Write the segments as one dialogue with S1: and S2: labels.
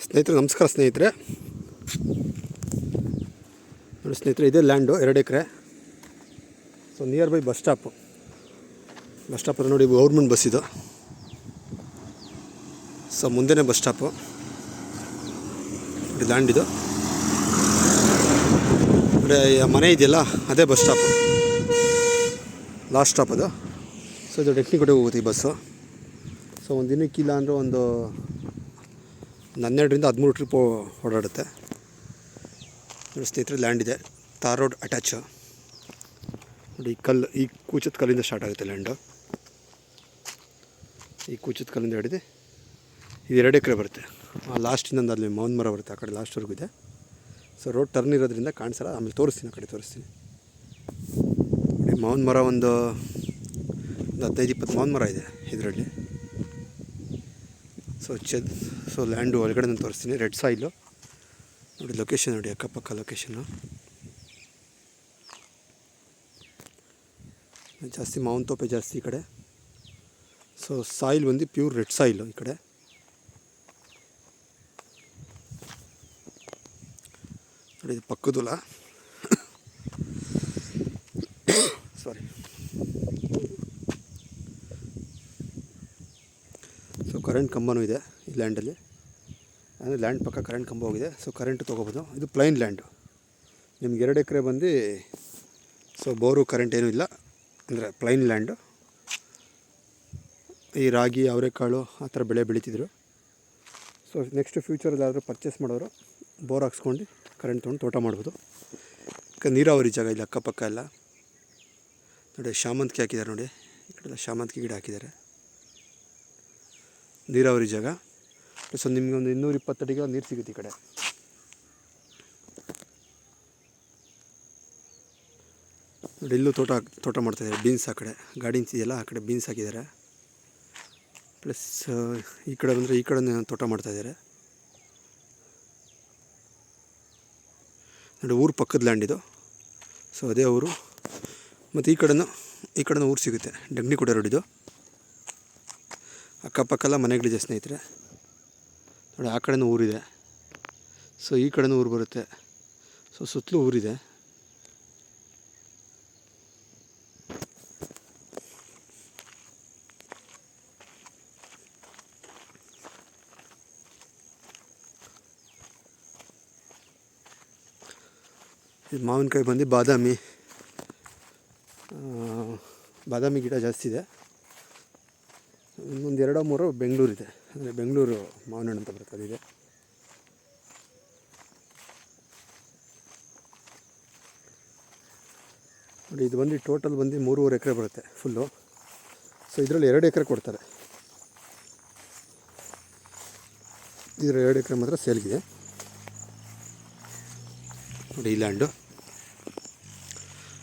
S1: ಸ್ನೇಹಿತರೆ ನಮಸ್ಕಾರ ಸ್ನೇಹಿತರೆ. ನೋಡಿ ಸ್ನೇಹಿತರೆ, ಇದೇ land 2 acre. So near by bus stop ನೋಡಿ, ಗೌರ್ಮೆಂಟ್ ಬಸ್ ಇದು. ಸೊ ಮುಂದೆನೇ ಬಸ್ ಸ್ಟಾಪು ನೋಡಿ, ಲ್ಯಾಂಡ್ ಇದು ನೋಡಿ. ಮನೆ ಇದೆಯಲ್ಲ ಅದೇ ಬಸ್ ಸ್ಟಾಪು, ಲಾಸ್ಟ್ ಸ್ಟಾಪ್ ಅದು. ಸೊ ಇದು ಡೆಕ್ನಿಕೋಟೆಗೆ ಹೋಗುತ್ತೆ ಈ ಬಸ್ಸು. ಸೊ ಒಂದು ದಿನಕ್ಕಿಲ್ಲ ಅಂದರೆ ಒಂದು 12ರಿಂದ 13 ಟ್ರಿಪ್ಪು ಓಡಾಡುತ್ತೆ ನೋಡಿ ಸ್ನೇಹಿತರೆ. ಲ್ಯಾಂಡ್ ಇದೆ, ತಾರ್ ರೋಡ್ ಅಟ್ಯಾಚು ನೋಡಿ. ಈ ಕೂಚದ ಕಲ್ಲಿಂದ ಸ್ಟಾರ್ಟ್ ಆಗುತ್ತೆ ಲ್ಯಾಂಡು. ಈ ಕೂಚದ ಕಲ್ಲಿಂದ ಹಿಡಿದು ಇದು 2 ಎಕರೆ ಬರುತ್ತೆ. ಲಾಸ್ಟಿಂದ ಅಲ್ಲಿ ಮಾವಿನ ಮರ ಬರುತ್ತೆ, ಆ ಕಡೆ ಲಾಸ್ಟ್ವರೆಗೂ ಇದೆ. ಸೊ ರೋಡ್ ಟರ್ನ್ ಇರೋದ್ರಿಂದ ಕಾಣಿಸಲ್ಲ, ಆಮೇಲೆ ತೋರಿಸ್ತೀನಿ, ಆ ಕಡೆ ತೋರಿಸ್ತೀನಿ ನೋಡಿ. ಮಾವಿನ ಮರ ಒಂದು 15-20 ಮಾವಿನ ಮರ ಇದೆ ಇದರಲ್ಲಿ. ಸೊ ಲ್ಯಾಂಡು ಒಳಗಡೆ ನಾನು ತೋರಿಸ್ತೀನಿ. ರೆಡ್ ಸಾಯಿಲು ನೋಡಿ, ಲೊಕೇಶನ್ ನೋಡಿ, ಅಕ್ಕಪಕ್ಕ ಲೊಕೇಶನ್ನು ಜಾಸ್ತಿ ಮಾವಿನ ತೋಪೆ ಜಾಸ್ತಿ ಈ ಕಡೆ. ಸೊ ಸಾಯಿಲ್ ಬಂದು ಪ್ಯೂರ್ ರೆಡ್ ಸಾಯಿಲು ಈ ಕಡೆ. ನೋಡಿ ಇದು ಪಕ್ಕದಲ್ಲ, ಸಾರಿ. ಸೊ ಕರೆಂಟ್ ಕಂಬನೂ ಇದೆ ಈ ಲ್ಯಾಂಡಲ್ಲಿ, ಅಂದರೆ ಲ್ಯಾಂಡ್ ಪಕ್ಕ ಕರೆಂಟ್ ಕಂಬ ಹೋಗಿದೆ. ಸೊ ಕರೆಂಟ್ ತೊಗೋಬೋದು. ಇದು ಪ್ಲೈನ್ ಲ್ಯಾಂಡು. ನಿಮ್ಗೆ 2 ಎಕರೆ ಬಂದು ಸೊ ಬೋರು ಕರೆಂಟ್ ಏನೂ ಇಲ್ಲ, ಅಂದರೆ ಪ್ಲೈನ್ ಲ್ಯಾಂಡು. ಈ ರಾಗಿ, ಅವರೆಕಾಳು ಆ ಥರ ಬೆಳೆ ಬೆಳೀತಿದ್ರು. ಸೊ ನೆಕ್ಸ್ಟ್ ಫ್ಯೂಚರಲ್ಲಿ ಯಾರಾದರೂ ಪರ್ಚೇಸ್ ಮಾಡೋರು ಬೋರ್ ಹಾಕ್ಸ್ಕೊಂಡು ಕರೆಂಟ್ ತೊಗೊಂಡು ತೋಟ ಮಾಡ್ಬೋದು. ನೀರಾವರಿ ಜಾಗ ಇಲ್ಲಿ ಅಕ್ಕಪಕ್ಕ ಎಲ್ಲ ನೋಡಿ. ಶಾಮಂತಿಗೆ ಹಾಕಿದ್ದಾರೆ ನೋಡಿ, ಈ ಕಡೆಲ್ಲ ಶಾಮಂತಿಗೆ ಗಿಡ ಹಾಕಿದ್ದಾರೆ. ನೀರಾವರಿ ಜಾಗ. ಸೊ ನಿಮಗೆ ಒಂದು 220 ಅಡಿಗೆ ನೀರು ಸಿಗುತ್ತೆ ಈ ಕಡೆ. ನೋಡಿ ಇಲ್ಲೂ ತೋಟ ಮಾಡ್ತಾಯಿದ್ದಾರೆ. ಬೀನ್ಸ್ ಆ ಕಡೆ ಗಾರ್ಡಿನ್ಸ್ ಇದೆಯಲ್ಲ, ಆ ಕಡೆ ಬೀನ್ಸ್ ಹಾಕಿದ್ದಾರೆ. ಪ್ಲಸ್ ಈ ಕಡೆ ಬಂದರೆ ಈ ಕಡೆ ತೋಟ ಮಾಡ್ತಾಯಿದ್ದಾರೆ ನೋಡಿ. ಊರು ಪಕ್ಕದ ಲ್ಯಾಂಡ್ ಇದು. ಸೊ ಅದೇ ಊರು. ಮತ್ತು ಈ ಕಡೆನೂ ಊರು ಸಿಗುತ್ತೆ. ಡೆಕ್ನಿಕೋಟೆ ರೋಡ್ ಇದು. ಅಕ್ಕಪಕ್ಕೆಲ್ಲ ಮನೆಗಳಿದೆ ಸ್ನೇಹಿತರೆ ನೋಡಿ. ಆ ಕಡೆನೂ ಊರಿದೆ. ಸೊ ಈ ಕಡೆನೂ ಊರು ಬರುತ್ತೆ. ಸೊ ಸುತ್ತಲೂ ಊರಿದೆ. ಇದು ಮಾವಿನಕಾಯಿ ಬಂದು ಬಾದಾಮಿ ಗಿಡ ಜಾಸ್ತಿ ಇದೆ. ಇನ್ನೊಂದು 2-3 ಬೆಂಗಳೂರಿದೆ, ಅಂದರೆ ಬೆಂಗಳೂರು ಮಾವಿನ ಹಣ್ಣು ಅಂತ ಬರುತ್ತೆ, ಅದಿದೆ. ನೋಡಿ ಇದು ಬಂದು ಟೋಟಲ್ ಬಂದು 3.5 ಎಕರೆ ಬರುತ್ತೆ ಫುಲ್ಲು. ಸೊ ಇದರಲ್ಲಿ 2 ಎಕರೆ ಕೊಡ್ತಾರೆ. ಇದರ 2 ಎಕರೆ ಮಾತ್ರ ಸೇಲ್ಗಿದೆ ನೋಡಿ. ಈ ಲ್ಯಾಂಡು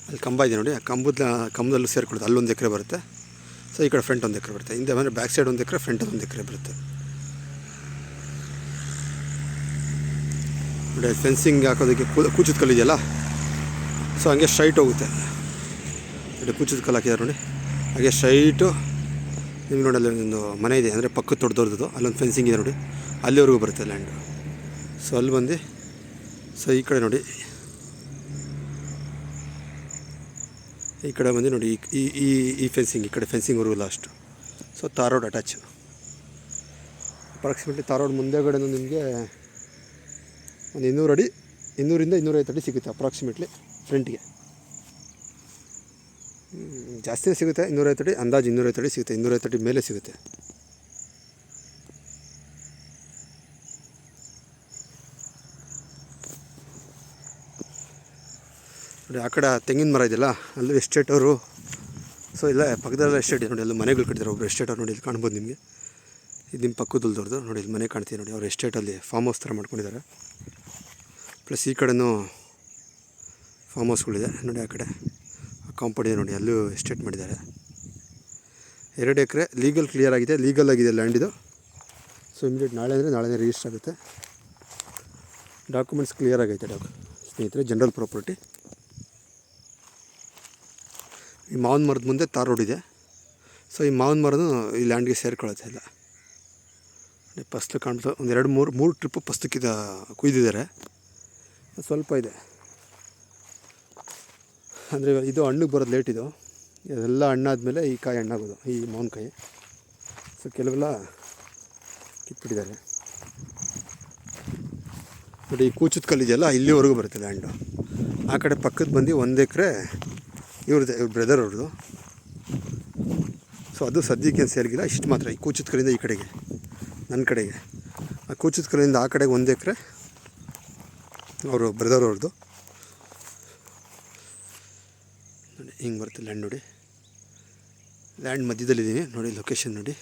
S1: ಅಲ್ಲಿ ಕಂಬ ಇದೆ ನೋಡಿ, ಆ ಕಂಬದಲ್ಲೂ ಸೇರಿಕೊಡುತ್ತೆ. ಅಲ್ಲೊಂದು ಎಕರೆ ಬರುತ್ತೆ. ಸೊ ಈ ಕಡೆ ಫ್ರಂಟ್ 1 ಎಕರೆ ಬರುತ್ತೆ. ಹಿಂದೆ ಅಂದರೆ ಬ್ಯಾಕ್ ಸೈಡ್ 1 ಎಕರೆ, ಫ್ರಂಟ್ 1 ಎಕರೆ ಬರುತ್ತೆ ನೋಡಿ. ಫೆನ್ಸಿಂಗ್ ಹಾಕೋದಕ್ಕೆ ಕೂಚದ ಕಲ್ಲು ಇದೆಯಲ್ಲ, ಸೊ ಹಂಗೆ ಸ್ಟ್ರೈಟ್ ಹೋಗುತ್ತೆ ನೋಡಿ. ಕೂಚದ ಕಲ್ಲು ಹಾಕಿದ್ದಾರೆ ನೋಡಿ, ಹಾಗೆ ಸ್ಟ್ರೈಟು ನಿಮ್ಗೆ ನೋಡಿ. ಅಲ್ಲಿ ಒಂದು ಮನೆ ಇದೆ, ಅಂದರೆ ಪಕ್ಕದ ದೊಡ್ಡದು, ಅಲ್ಲೊಂದು ಫೆನ್ಸಿಂಗ್ ಇದೆ ನೋಡಿ, ಅಲ್ಲಿವರೆಗೂ ಬರುತ್ತೆ ಲ್ಯಾಂಡು. ಸೊ ಅಲ್ಲಿ ಬಂದು ಸೊ ಈ ಕಡೆ ನೋಡಿ, ಈ ಕಡೆ ಬಂದು ನೋಡಿ, ಈ ಫೆನ್ಸಿಂಗ್, ಈ ಕಡೆ ಫೆನ್ಸಿಂಗ್ವರೆಗೂ last. So tar road attach. Approximately tar road ಮುಂದೆಗಡೆನೂ ನಿಮಗೆ ಒಂದು 200 ಅಡಿ, 200ರಿಂದ 250 ಅಡಿ ಸಿಗುತ್ತೆ ಅಪ್ರಾಕ್ಸಿಮೇಟ್ಲಿ ಫ್ರಂಟಿಗೆ. ಜಾಸ್ತಿನೇ ಸಿಗುತ್ತೆ, 250 ಅಡಿ ಅಂದಾಜು. 250 ಅಡಿ ಸಿಗುತ್ತೆ, 250 ಅಡಿ ಮೇಲೆ ಸಿಗುತ್ತೆ ನೋಡಿ. ಆ ಕಡೆ ತೆಂಗಿನ ಮರ ಇದೆಯಲ್ಲ, ಅಲ್ಲೂ ಎಸ್ಟೇಟವರು. ಸೊ ಇಲ್ಲ ಪಕ್ಕದಲ್ಲ ಎಸ್ಟೇಟ್ ಇದೆ ನೋಡಿ, ಅಲ್ಲಿ ಮನೆಗಳು ಕಟ್ಟಿದ್ದಾರೆ. ಒಬ್ಬರು ಎಸ್ಟೇಟವ್ರು ನೋಡಿ, ಇಲ್ಲಿ ಕಾಣ್ಬೋದು ನಿಮಗೆ. ಇದು ನಿಮ್ಮ ಪಕ್ಕದಲ್ದವ್ರದ್ದು ನೋಡಿ, ಇಲ್ಲಿ ಮನೆ ಕಾಣ್ತೀವಿ ನೋಡಿ. ಅವ್ರು ಎಸ್ಟೇಟಲ್ಲಿ ಫಾರ್ಮ್ ಹೌಸ್ ಥರ ಮಾಡ್ಕೊಂಡಿದ್ದಾರೆ. ಪ್ಲಸ್ ಈ ಕಡೆನೂ ಫಾರ್ಮ್ ಹೌಸ್ಗಳಿದೆ ನೋಡಿ. ಆ ಕಡೆ ಕಾಂಪೌಂಡ್ ಇದೆ ನೋಡಿ, ಅಲ್ಲೂ ಎಸ್ಟೇಟ್ ಮಾಡಿದ್ದಾರೆ. 2 ಎಕರೆ ಲೀಗಲ್ ಕ್ಲಿಯರ್ ಆಗಿದೆ, ಲೀಗಲ್ ಆಗಿದೆ ಲ್ಯಾಂಡ್ ಇದು. ಸೊ ಇಮಿಡಿಯೇಟ್ ನಾಳೆನೇ ರಿಜಿಸ್ಟರ್ ಆಗುತ್ತೆ. ಡಾಕ್ಯುಮೆಂಟ್ಸ್ ಕ್ಲಿಯರ್ ಆಗೈತೆ ಸ್ನೇಹಿತರೆ. General property. ಈ ಮಾವಿನ ಮರದ ಮುಂದೆ ತಾರ್ ರೋಡ್ ಇದೆ. ಸೊ ಈ ಮಾವಿನ ಮರನೂ ಈ ಲ್ಯಾಂಡ್ಗೆ ಸೇರ್ಕೊಳ್ಳುತ್ತೆ ಎಲ್ಲ. ಫಸ್ಲು ಕಾಣ್ಬೋದು. ಒಂದು 2-3 ಟ್ರಿಪ್ಪು ಫಸ್ಟಕ್ಕಿದ ಕುಯ್ದಿದ್ದಾರೆ. ಸ್ವಲ್ಪ ಇದೆ ಅಂದರೆ ಇದು ಹಣ್ಣಿಗೆ ಬರೋದು ಲೇಟ್. ಇದು ಇದೆಲ್ಲ ಹಣ್ಣಾದಮೇಲೆ ಈ ಕಾಯಿ ಹಣ್ಣಾಗೋದು, ಈ ಮಾವಿನಕಾಯಿ. ಸೊ ಕೆಲವೆಲ್ಲ ಕಿತ್ಬಿಟ್ಟಿದ್ದಾರೆ ನೋಡಿ. ಈ ಕೂಚದ ಕಲ್ಲಿದೆಯಲ್ಲ ಇಲ್ಲಿವರೆಗೂ ಬರುತ್ತೆ ಲ್ಯಾಂಡು. ಆ ಕಡೆ ಪಕ್ಕದ ಬಂದು 1 ಎಕರೆ ಇವ್ರ ಬ್ರದರ್ ಅವ್ರದ್ದು. ಸೊ ಅದು ಸದ್ಯಕ್ಕೆ ಸೇರಿಗಿಲ್ಲ, ಇಷ್ಟು ಮಾತ್ರ. ಈ ಕೂಚದ ಕಲ್ಲಿಂದ ಈ ಕಡೆಗೆ, ನನ್ನ ಕಡೆಗೆ, ಆ ಕೂಚದ ಕಲ್ಲಿಂದ ಆ ಕಡೆಗೆ 1 ಎಕರೆ ಅವರು ಬ್ರದರ್ ಅವ್ರದ್ದು. ನೋಡಿ ಹಿಂಗೆ ಬರುತ್ತೆ ಲ್ಯಾಂಡ್ ನೋಡಿ. ಲ್ಯಾಂಡ್ ಮಧ್ಯದಲ್ಲಿದ್ದೀನಿ ನೋಡಿ, ಲೊಕೇಶನ್ ನೋಡಿ.